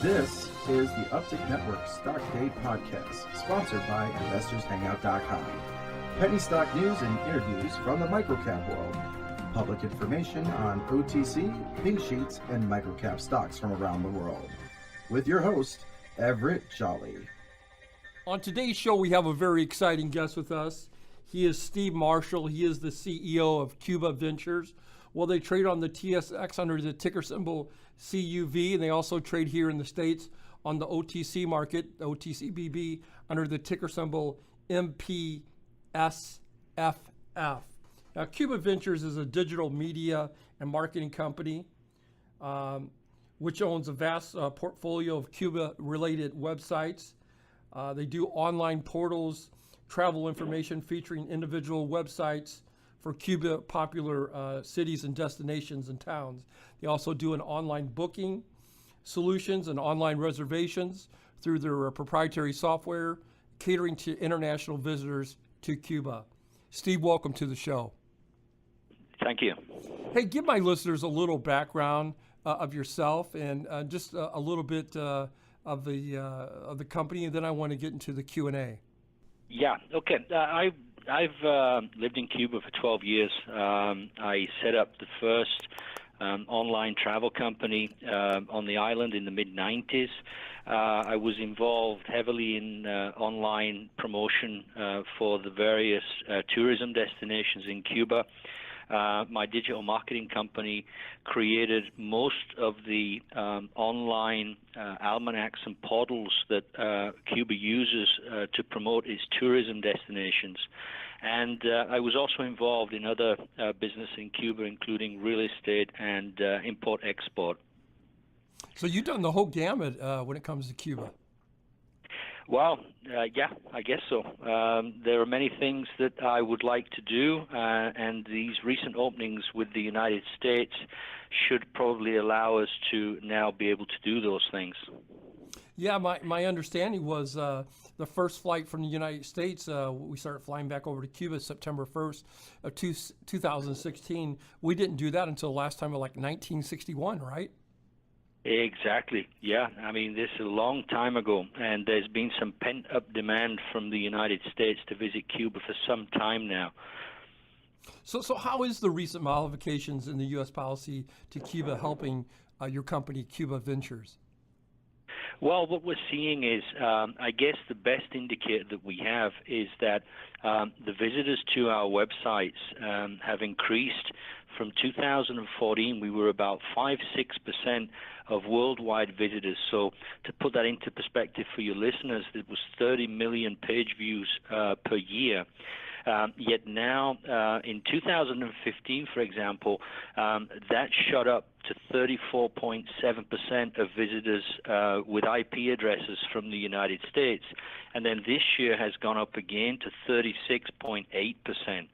This is the Uptick Network Stock Day Podcast, sponsored by InvestorsHangout.com. Penny stock news and interviews from the microcap world. Public information on OTC, pink sheets, and microcap stocks from around the world. With your host, Everett Jolly. On today's show, we have a very exciting guest with us. He is Steve Marshall. He is the CEO of Cuba Ventures. Well, they trade on the TSX under the ticker symbol CUV, and they also trade here in the States on the OTC market, OTCBB, under the ticker symbol MPSFF. Now, Cuba Ventures is a digital media and marketing company which owns a vast portfolio of Cuba-related websites. They do online portals, travel information featuring individual websites for Cuba popular cities and destinations and towns. They also do an online booking solutions and online reservations through their proprietary software, catering to international visitors to Cuba. Steve, welcome to the show. Thank you. Hey, give my listeners a little background of yourself and just a little bit of the company, and then I want to get into the Q&A. Yeah, okay. I've lived in Cuba for 12 years. I set up the first online travel company on the island in the mid-90s. I was involved heavily in online promotion for the various tourism destinations in Cuba. My digital marketing company created most of the online almanacs and portals that Cuba uses to promote its tourism destinations. And I was also involved in other business in Cuba, including real estate and import-export. So you've done the whole gamut when it comes to Cuba. Well, yeah, I guess so. There are many things that I would like to do, and these recent openings with the United States should probably allow us to now be able to do those things. Yeah, my understanding was the first flight from the United States, we started flying back over to Cuba September 1st of 2016. We didn't do that until last time of like 1961, right? Exactly. Yeah. I mean, this is a long time ago, and there's been some pent-up demand from the United States to visit Cuba for some time now. So how is the recent modifications in the U.S. policy to Cuba helping your company, Cuba Ventures? Well, what we're seeing is, I guess the best indicator that we have is that the visitors to our websites have increased. From 2014, we were about 5-6% of worldwide visitors. So to put that into perspective for your listeners, it was 30 million page views per year. Yet now, in 2015, for example, that shot up to 34.7% of visitors with IP addresses from the United States. And then this year has gone up again to 36.8%.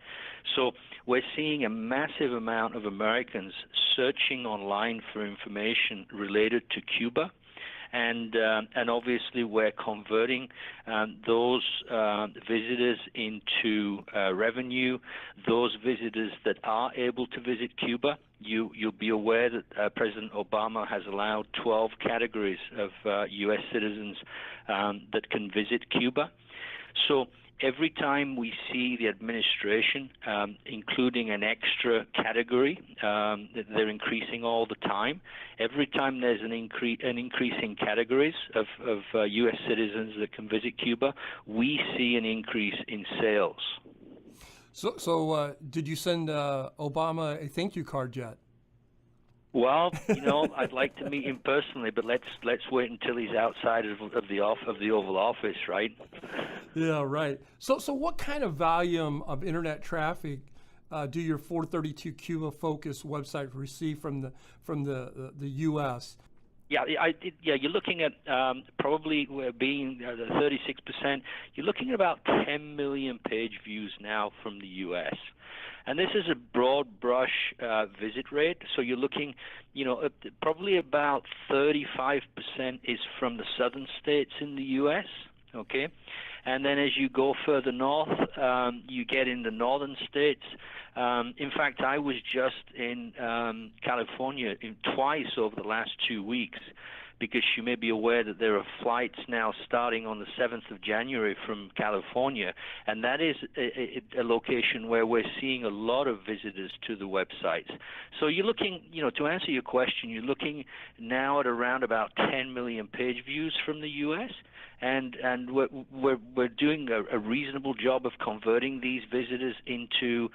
So we're seeing a massive amount of Americans searching online for information related to Cuba. And obviously we're converting those visitors into revenue. Those visitors that are able to visit Cuba, you'll be aware that President Obama has allowed 12 categories of U.S. citizens that can visit Cuba. So every time we see the administration including an extra category, they're increasing all the time. Every time there's an increase in categories of U.S. citizens that can visit Cuba, we see an increase in sales. So did you send Obama a thank you card yet? Well, I'd like to meet him personally, but let's wait until he's outside of the Oval Office, right? Yeah, right. So what kind of volume of internet traffic do your 432 Cuba Focus website receive from the U.S.? Yeah, you're looking at probably being 36%. You're looking at about 10 million page views now from the U.S. And this is a broad brush visit rate. So you're looking, probably about 35% is from the southern states in the U.S., okay? And then as you go further north, you get in the northern states. In fact, I was just in California twice over the last 2 weeks. because you may be aware that there are flights now starting on the 7th of January from California, and that is a location where we're seeing a lot of visitors to the websites. So you're looking, to answer your question, you're looking now at around about 10 million page views from the U.S., and we're doing a reasonable job of converting these visitors into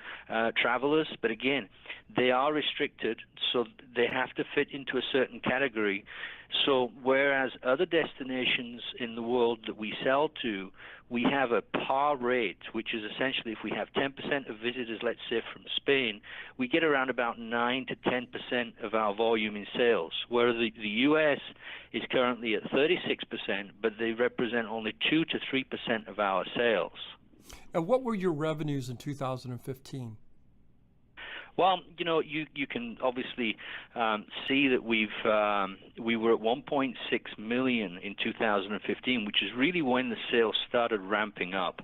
travelers. But again, they are restricted, so they have to fit into a certain category. So whereas other destinations in the world that we sell to, we have a par rate, which is essentially if we have 10% of visitors, let's say from Spain, we get around about 9 to 10% of our volume in sales, where the U.S. is currently at 36%, but they represent only 2 to 3% of our sales. And what were your revenues in 2015? Well, you can obviously see that we were at 1.6 million in 2015, which is really when the sales started ramping up.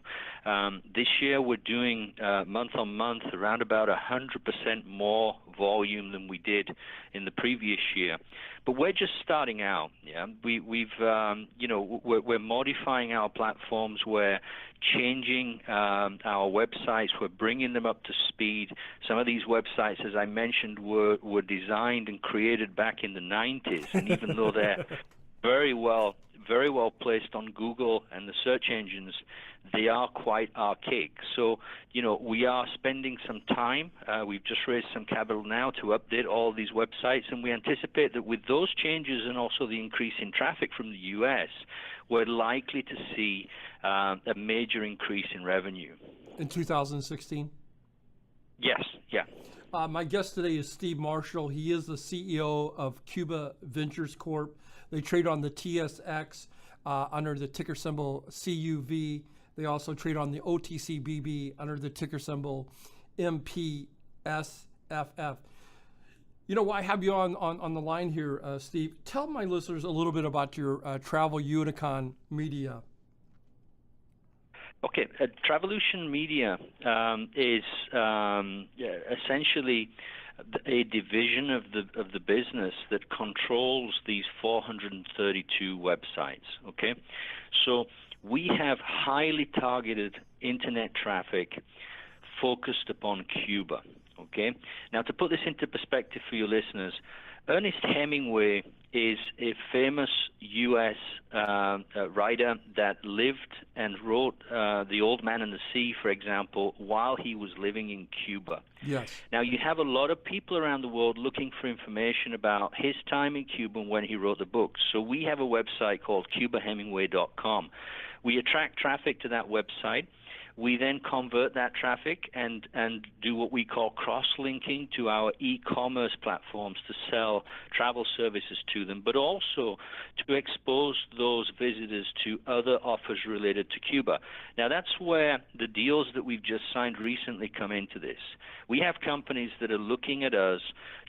This year we're doing month on month around about 100% more volume than we did in the previous year. But we're just starting out. Yeah, we're modifying our platforms. We're changing our websites. We're bringing them up to speed. Some of these websites, as I mentioned, were designed and created back in the 90s, and even though they're very well placed on Google and the search engines, they are quite archaic. So, we are spending some time. We've just raised some capital now to update all these websites, and we anticipate that with those changes and also the increase in traffic from the U.S., we're likely to see a major increase in revenue. In 2016? Yes, yeah. My guest today is Steve Marshall. He is the CEO of Cuba Ventures Corp. They trade on the TSX under the ticker symbol CUV. They also trade on the OTCBB under the ticker symbol MPSFF. While I have you on the line here, Steve, tell my listeners a little bit about your Travel Unicorn Media. Okay, Travolution Media is essentially a division of the business that controls these 432 websites. Okay, so we have highly targeted internet traffic focused upon Cuba. Okay, now to put this into perspective for your listeners, Ernest Hemingway is a famous U.S. writer that lived and wrote The Old Man and the Sea, for example, while he was living in Cuba. Yes. Now, you have a lot of people around the world looking for information about his time in Cuba and when he wrote the books. So we have a website called CubaHemingway.com. We attract traffic to that website. We then convert that traffic and do what we call cross-linking to our e-commerce platforms to sell travel services to them, but also to expose those visitors to other offers related to Cuba. Now, that's where the deals that we've just signed recently come into this. We have companies that are looking at us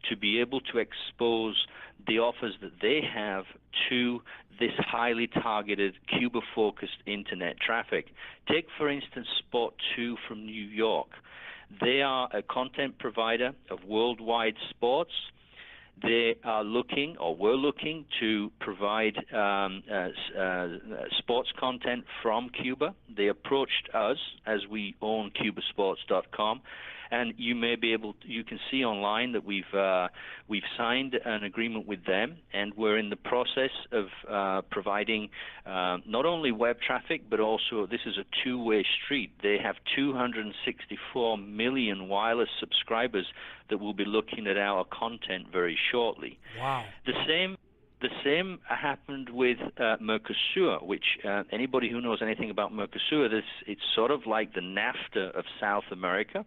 to be able to expose the offers that they have to this highly targeted Cuba-focused internet traffic. Take, for instance, Sport2 from New York. They are a content provider of worldwide sports. They are looking, or were looking, to provide sports content from Cuba. They approached us as we own CubaSports.com. And you may be able to, you can see online that we've signed an agreement with them, and we're in the process of providing not only web traffic, but also this is a two-way street. They have 264 million wireless subscribers that will be looking at our content very shortly. Wow. The same happened with Mercosur, which anybody who knows anything about Mercosur, it's sort of like the NAFTA of South America.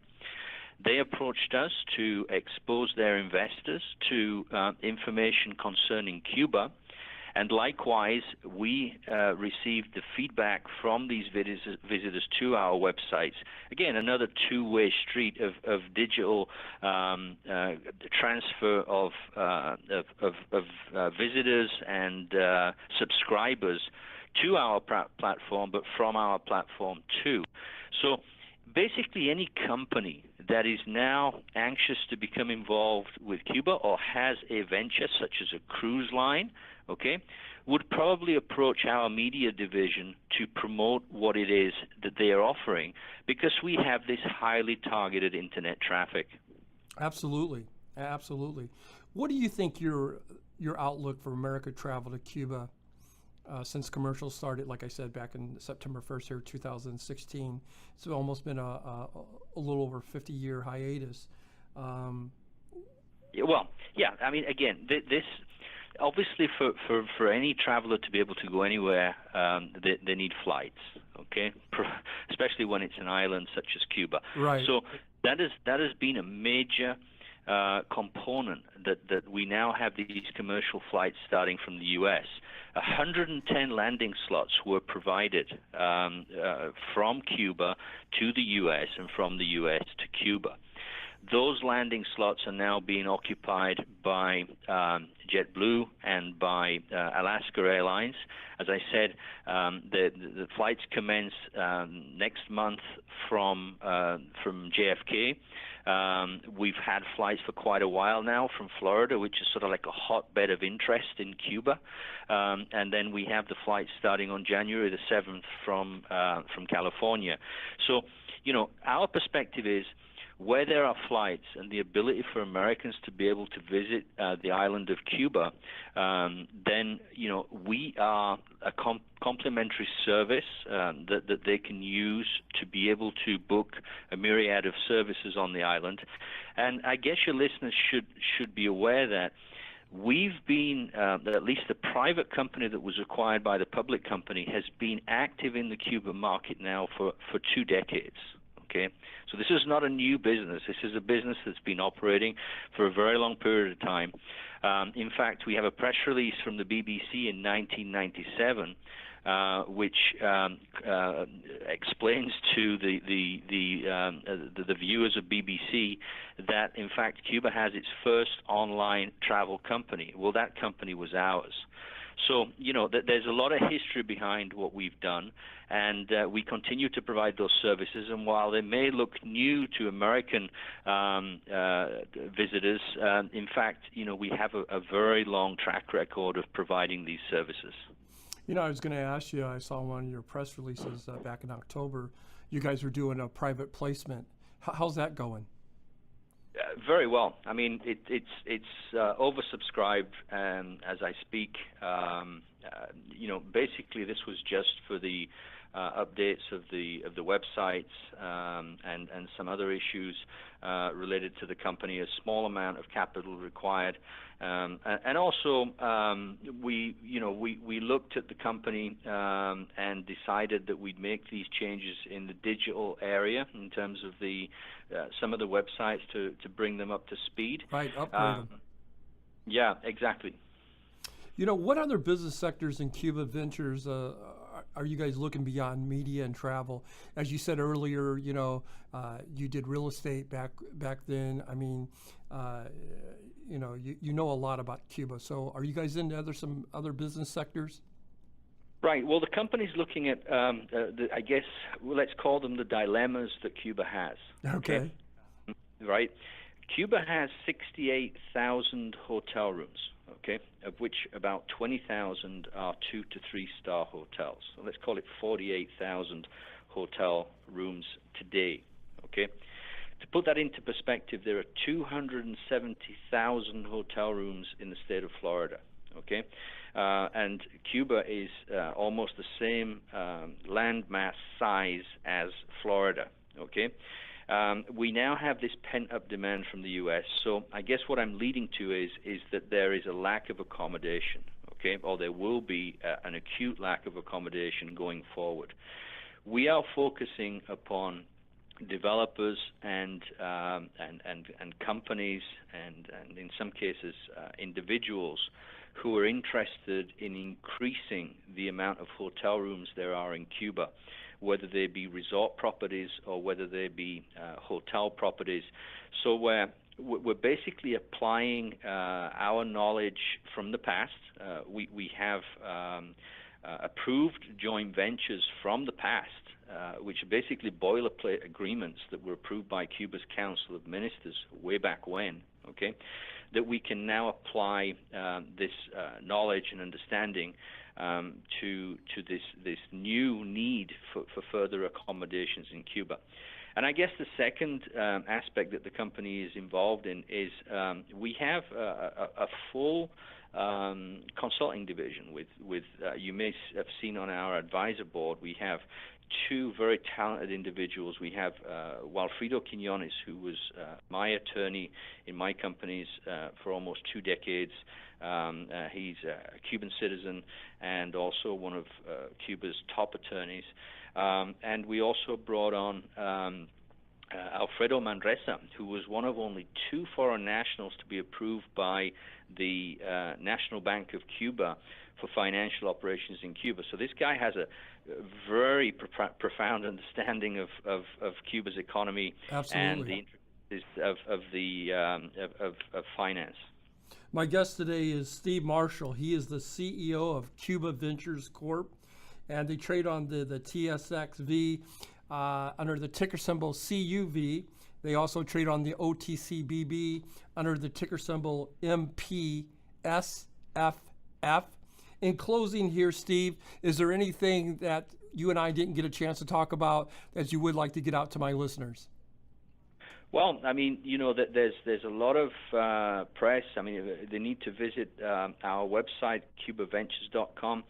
They approached us to expose their investors to information concerning Cuba, and likewise, we received the feedback from these visitors to our websites. Again, another two-way street of digital transfer of visitors and subscribers to our platform, but from our platform too. So basically, any company that is now anxious to become involved with Cuba or has a venture such as a cruise line okay, would probably approach our media division to promote what it is that they are offering, because we have this highly targeted internet traffic. Absolutely, absolutely. What do you think your outlook for America travel to Cuba since commercials started, like I said, back in September 1st here, 2016? It's almost been a little over 50-year hiatus. Well, yeah, I mean, again, this obviously for any traveler to be able to go anywhere, they need flights, okay? Especially when it's an island such as Cuba. Right. So that has been a major component that we now have these commercial flights starting from the U.S. 110 landing slots were provided from Cuba to the U.S. and from the U.S. to Cuba. Those landing slots are now being occupied by JetBlue and by Alaska Airlines. As I said, the flights commence next month from JFK. We've had flights for quite a while now from Florida, which is sort of like a hotbed of interest in Cuba. And then we have the flights starting on January the 7th from California. So, our perspective is, where there are flights and the ability for Americans to be able to visit the island of Cuba, then we are a complimentary service that they can use to be able to book a myriad of services on the island. And I guess your listeners should be aware that we've been, at least the private company that was acquired by the public company, has been active in the Cuban market now for 2 decades. Okay, so this is not a new business. This is a business that's been operating for a very long period of time. In fact, we have a press release from the BBC in 1997, which explains to the viewers of BBC that, in fact, Cuba has its first online travel company. Well, that company was ours. So, there's a lot of history behind what we've done, and we continue to provide those services. And while they may look new to American visitors, in fact, we have a very long track record of providing these services. I was going to ask you, I saw one of your press releases back in October. You guys were doing a private placement. How's that going? Very well. I mean, it's oversubscribed as I speak. Basically, this was just for the updates of the websites and some other issues related to the company. A small amount of capital required, and also we looked at the company and decided that we'd make these changes in the digital area in terms of some of the websites to bring them up to speed. Right, upgrade them. Yeah, exactly. What other business sectors in Cuba Ventures are you guys looking beyond media and travel? As you said earlier, you did real estate back then. I mean, you know a lot about Cuba. So are you guys into some other business sectors? Right. Well, the company's looking at, I guess, let's call them the dilemmas that Cuba has. Okay. Right. Cuba has 68,000 hotel rooms, okay, of which about 20,000 are 2 to 3 star hotels. So let's call it 48,000 hotel rooms today, okay? To put that into perspective, there are 270,000 hotel rooms in the state of Florida, okay? And Cuba is almost the same landmass size as Florida, okay? We now have this pent-up demand from the U.S., so I guess what I'm leading to is that there is a lack of accommodation, okay, or there will be an acute lack of accommodation going forward. We are focusing upon developers and companies and in some cases individuals who are interested in increasing the amount of hotel rooms there are in Cuba, whether they be resort properties or whether they be hotel properties. So we're basically applying our knowledge from the past. We have approved joint ventures from the past, which are basically boilerplate agreements that were approved by Cuba's Council of Ministers way back when. Okay, that we can now apply this knowledge and understanding to this new need for further accommodations in Cuba. And I guess the second aspect that the company is involved in is we have a full consulting division with you may have seen on our advisor board, we have two very talented individuals. We have Walfrido Quiñones, who was my attorney in my companies for almost 2 decades. He's a Cuban citizen and also one of Cuba's top attorneys. And we also brought on Alfredo Manresa, who was one of only 2 foreign nationals to be approved by the National Bank of Cuba for financial operations in Cuba. So this guy has a very profound understanding of Cuba's economy. Absolutely. And the of finance. My guest today is Steve Marshall. He is the CEO of Cuba Ventures Corp, and they trade on the TSX.V under the ticker symbol CUV. They also trade on the OTCBB under the ticker symbol MPSFF. In closing here, Steve, is there anything that you and I didn't get a chance to talk about that you would like to get out to my listeners? Well, I mean, that there's a lot of press. I mean, they need to visit our website, cubaventures.com.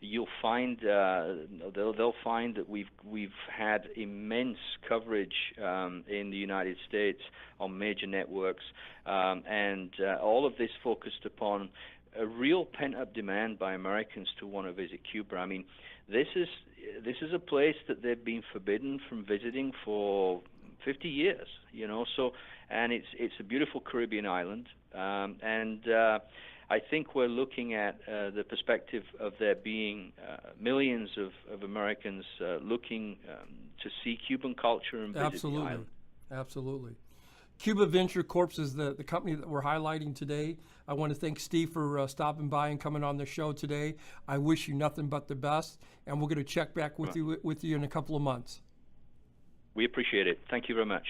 You'll find they'll find that we've had immense coverage in the United States on major networks, and all of this focused upon a real pent-up demand by Americans to want to visit Cuba. I mean, this is a place that they've been forbidden from visiting for 50 years, So, and it's a beautiful Caribbean island, and I think we're looking at the perspective of there being millions of Americans looking to see Cuban culture and visit the island. Absolutely. Cuba Venture Corp is the company that we're highlighting today. I want to thank Steve for stopping by and coming on the show today. I wish you nothing but the best, and we're going to check back with you in a couple of months. We appreciate it. Thank you very much.